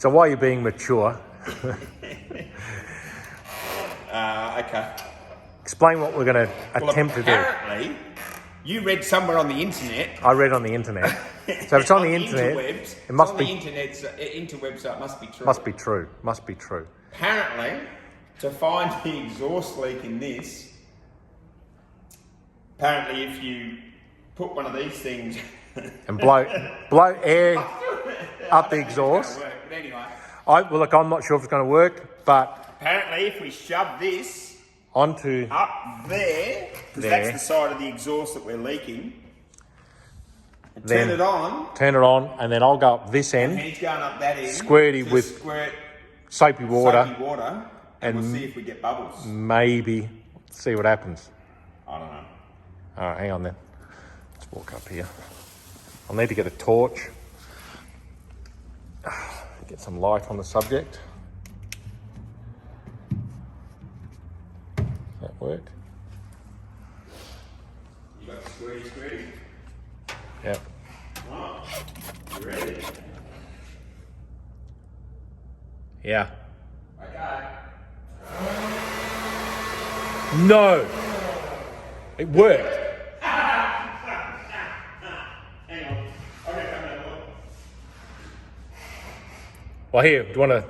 So why are you being mature? Okay. Explain what we're going to attempt to do. Apparently, you read somewhere on the internet. I read on the internet. So if it's on the internet, interwebs, it must it's be... on the internet's interweb, so it must be true. Must be true. Must be true. Apparently, to find the exhaust leak in this, apparently if you put one of these things... And blow air up the exhaust. Work, but anyway, Well, look, I'm not sure if it's going to work, but apparently if we shove this onto up there, because there. that's the side of the exhaust that we're leaking, and Then turn it on, and then I'll go up this and end, he's going up that end, squirty to with squirt soapy water, and we'll see if we get bubbles. maybe see what happens. I don't know. All right, hang on then. Let's walk up here. I'll need to get a torch. Get some light on the subject. Does that work? You got the squirty? Yep. Oh, you ready? Yeah. Okay. No! It worked. Hang on. Okay, come and look. Well, here, do you want to...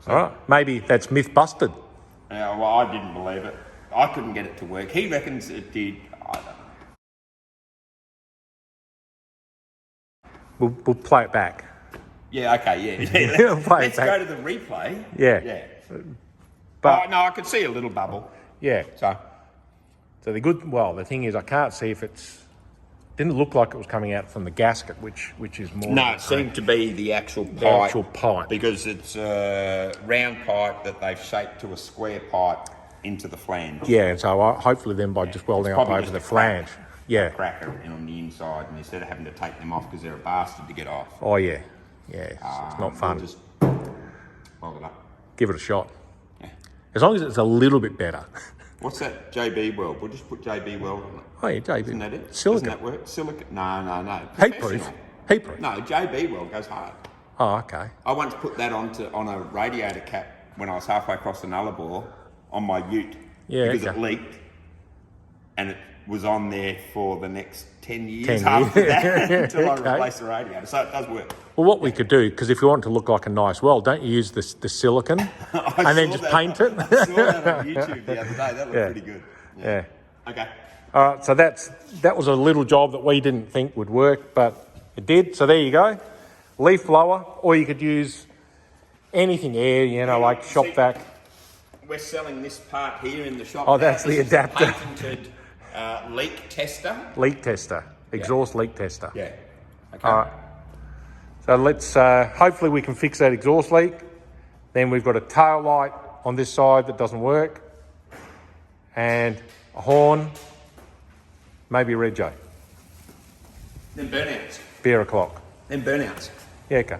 All right, maybe that's myth busted. Yeah, well, I didn't believe it. I couldn't get it to work. He reckons it did. I don't know. We'll play it back. Yeah, okay, yeah. We'll play Let's it back. go to the replay. Yeah. Yeah. But, No, I could see a little bubble. yeah. So, So the thing is, I can't see if didn't look like it was coming out from the gasket, which is more... no, it seemed to be the actual pipe. The actual pipe. Because it's a round pipe that they've shaped to a square pipe into the flange. Yeah, and so hopefully then by just welding up probably over just the a crack. flange. Yeah. Cracker on the inside, and instead of having to take them off because they're a bastard to get off. Oh, yeah. Yeah, it's not fun. We'll just weld it up. Give it a shot. Yeah. As long as it's a little bit better. What's that JB weld? We'll just put JB weld on it. Oh, yeah, JB. Isn't that it? Silicon. Doesn't that work? Silicon? No. Heat proof. Heat proof. No, JB weld goes hard. Oh, okay. I once put that on a radiator cap when I was halfway across the Nullarbor on my ute. Yeah, because okay. it leaked, and it was on there for the next 10 years 10 after years. that until Okay. I replaced the radiator. So it does work. Well, what we could do, because if you want it to look like a nice weld, don't you use the silicon and then just paint it? I saw that on YouTube the other day. That looked pretty good. Yeah. Okay. All right, so that was a little job that we didn't think would work, but it did. So there you go. Leaf blower, or you could use anything air, like shop vac. We're selling this part here in the shop. Oh, now. that's the This is a adapter. patented leak tester. Leak tester, exhaust leak tester. Yeah. Okay. All right. So let's, hopefully we can fix that exhaust leak. Then we've got a tail light on this side that doesn't work. And a horn, maybe a red J. Then burnouts. Beer o'clock. Then burnouts. Yeah, okay.